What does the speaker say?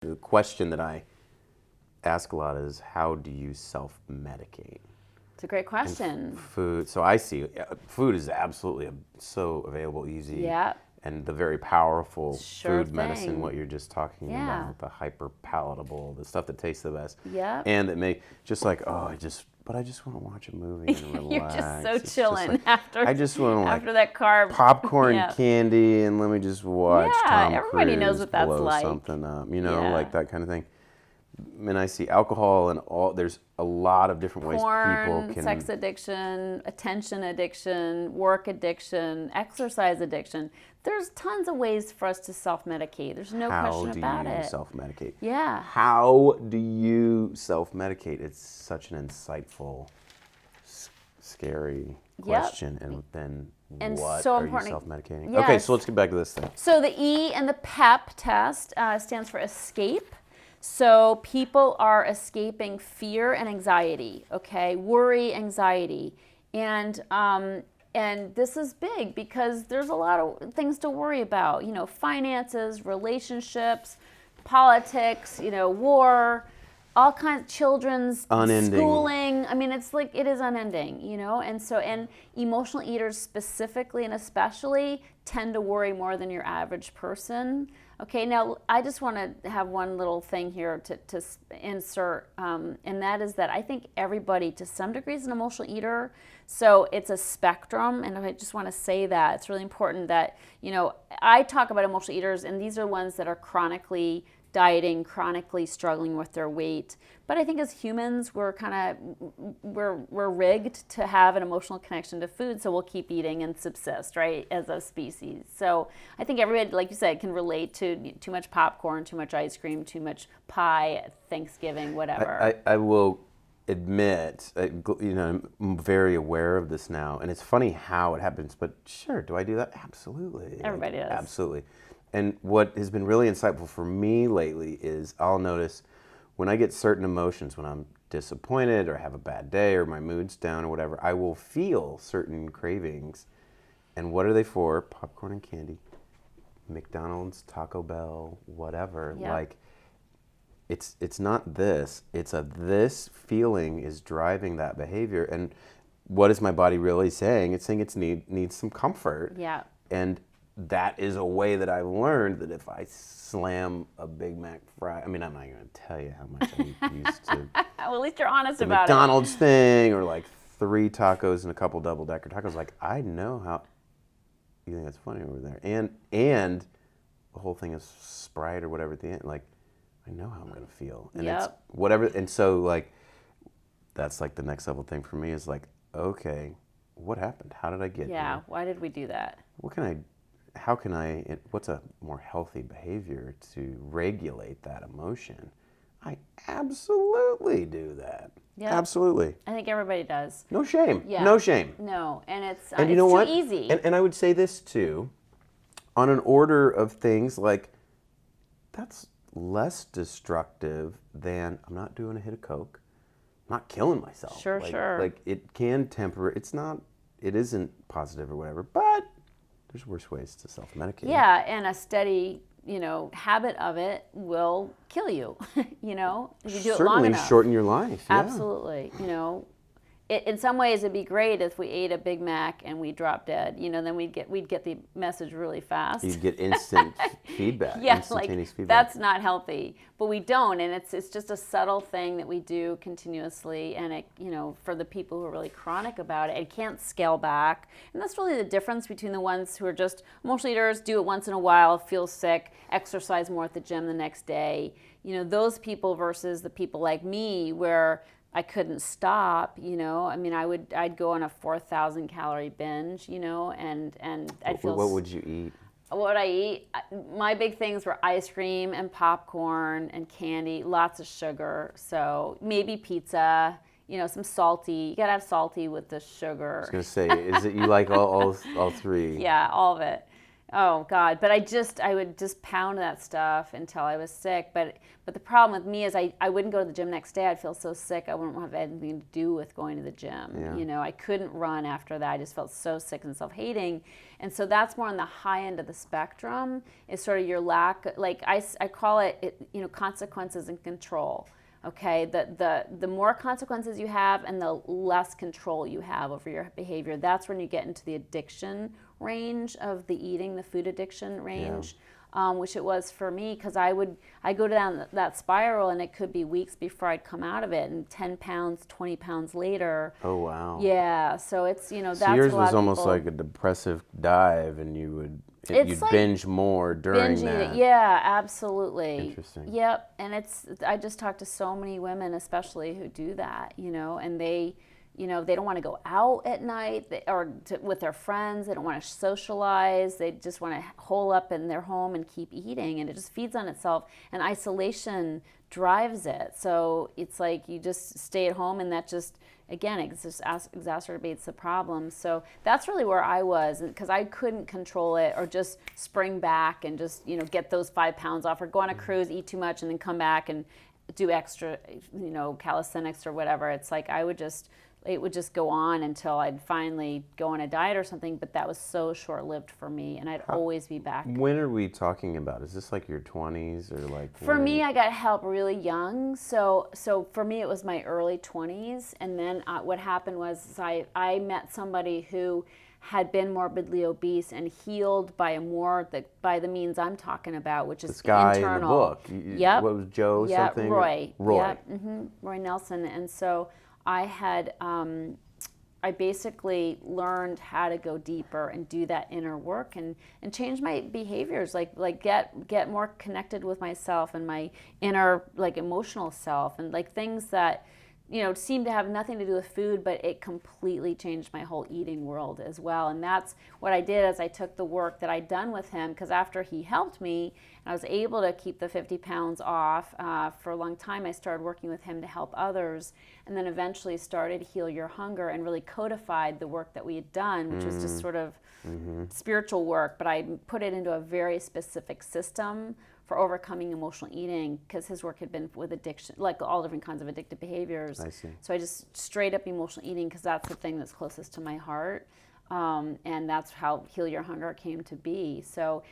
The question that I ask a lot is, how do you self-medicate? It's a great question. Food. So I see food is absolutely so available, easy, Yeah. and the very powerful Sure food medicine. thing. What you're just talking Yeah. about, the hyper palatable, the stuff that tastes the best. Yeah. And that may just like, but I just want to watch a movie and relax. You're just so It's chilling like, after. I just want to after that carb. popcorn Yeah. candy and let me just watch Yeah, Tom everybody Cruise knows what that's blow like. something up, Yeah. like that kind of thing. And I see alcohol and there's a lot of different ways Porn, people can. sex addiction, attention addiction, work addiction, exercise addiction. There's tons of ways for us to self-medicate. There's no question about How do you it. self-medicate? Yeah. How do you self-medicate? It's such an insightful, scary question. And then what so are important. you self-medicating? Yes. Okay, so let's get back to this thing. So the E and the PEP test stands for escape. So people are escaping fear and anxiety, okay? Worry, anxiety. And this is big because there's a lot of things to worry about, finances, relationships, politics, war, all kinds of children's Unending. schooling. I mean, it's like, it is unending, and emotional eaters specifically and especially tend to worry more than your average person. Okay, now I just want to have one little thing here to insert, and that is that I think everybody to some degree is an emotional eater. So it's a spectrum, and I just want to say that. It's really important that, I talk about emotional eaters, and these are ones that are chronically dieting, chronically struggling with their weight. But I think as humans, we're rigged to have an emotional connection to food, so we'll keep eating and subsist, right, as a species. So I think everybody, like you said, can relate to too much popcorn, too much ice cream, too much pie at Thanksgiving, whatever. I will admit, I'm very aware of this now, and it's funny how it happens, but sure, do I do that? Absolutely. Everybody does. Absolutely. And what has been really insightful for me lately is I'll notice when I get certain emotions, when I'm disappointed or have a bad day or my mood's down or whatever, I will feel certain cravings. And what are they for? Popcorn and candy, McDonald's, Taco Bell, whatever. Yep. Like, it's not this. It's this feeling is driving that behavior. And what is my body really saying? It's saying it needs some comfort. Yeah. And that is a way that I've learned that if I slam a Big Mac fry, I'm not going to tell you how much I used to. Well, at least you're honest the about McDonald's thing, or like 3 tacos and a couple double-decker tacos. Like, I know how you think that's funny over there. And the whole thing is Sprite or whatever at the end. Like, I know how I'm going to feel. And it's whatever. And so, like, that's like the next level thing for me is like, okay, what happened? How did I get here? Yeah, why did we do that? What's a more healthy behavior to regulate that emotion? I absolutely do that. Yep. Absolutely. I think everybody does. No shame. Yeah. No shame. No, and it's And you know too what? easy. And I would say this too, on an order of things like, that's less destructive than I'm not doing a hit of Coke, I'm not killing myself. Sure. Like it can temper. It isn't positive or whatever, but there's worse ways to self-medicate. Yeah, and a steady, habit of it will kill you. If you do it long Certainly enough. shorten your life. Yeah. Absolutely. In some ways, it'd be great if we ate a Big Mac and we dropped dead. Then we'd get the message really fast. You'd get instant feedback. Yeah, instantaneous feedback. That's not healthy. But we don't, and it's just a subtle thing that we do continuously. And it, for the people who are really chronic about it can't scale back. And that's really the difference between the ones who are just emotional eaters, do it once in a while, feel sick, exercise more at the gym the next day. Those people versus the people like me where I couldn't stop, I'd go on a 4,000 calorie binge, and I'd feel. What would you eat? What would I eat? My big things were ice cream and popcorn and candy, lots of sugar. So maybe pizza, some salty. You gotta have salty with the sugar. I was gonna say, is it you like all 3? Yeah, all of it. Oh God! But I would just pound that stuff until I was sick. But the problem with me is I wouldn't go to the gym next day. I'd feel so sick. I wouldn't have anything to do with going to the gym. Yeah. You know, I couldn't run after that. I just felt so sick and self-hating. And so that's more on the high end of the spectrum. Is sort of your lack. Like I call it, you know, consequences and control. Okay, the more consequences you have and the less control you have over your behavior, that's when you get into the addiction range of the eating, the food addiction range, which it was for me, because I go down that spiral and it could be weeks before I'd come out of it, and 10 pounds, 20 pounds later. Oh, wow. Yeah, so it's, you know, So that's yours a lot was of almost people, like a depressive dive, and you'd like binge more during binge that. eating. Yeah, absolutely. Interesting. Yep, and I just talked to so many women, especially who do that, you know, and they, you know, they don't want to go out at night with their friends. They don't want to socialize. They just want to hole up in their home and keep eating, and it just feeds on itself. And isolation drives it. So it's like you just stay at home, and that just, again, it just exacerbates the problem. So that's really where I was, because I couldn't control it or just spring back and just, you know, get those 5 pounds off, or go on a cruise, eat too much, and then come back and do extra, you know, calisthenics or whatever. It's like it would just go on until I'd finally go on a diet or something, but that was so short-lived for me, and I'd always be back. When are we talking about? Is this like your 20s, or like? For me, I got help really young, so for me it was my early 20s, and then what happened was I met somebody who had been morbidly obese and healed by the means I'm talking about, which is this guy internal. in the book. Yep. What was Joe something? Roy. Roy. Yep. Roy Nelson. And so I had, I basically learned how to go deeper and do that inner work and change my behaviors, like get more connected with myself and my inner, like, emotional self, and like things that, you know, seemed to have nothing to do with food, but it completely changed my whole eating world as well. And that's what I did, as I took the work that I'd done with him, because after he helped me, and I was able to keep the 50 pounds off for a long time, I started working with him to help others, and then eventually started Heal Your Hunger and really codified the work that we had done, which was just sort of spiritual work, but I put it into a very specific system for overcoming emotional eating, because his work had been with addiction, like all different kinds of addictive behaviors. I see. So I just straight up emotional eating, because that's the thing that's closest to my heart. And that's how Heal Your Hunger came to be. So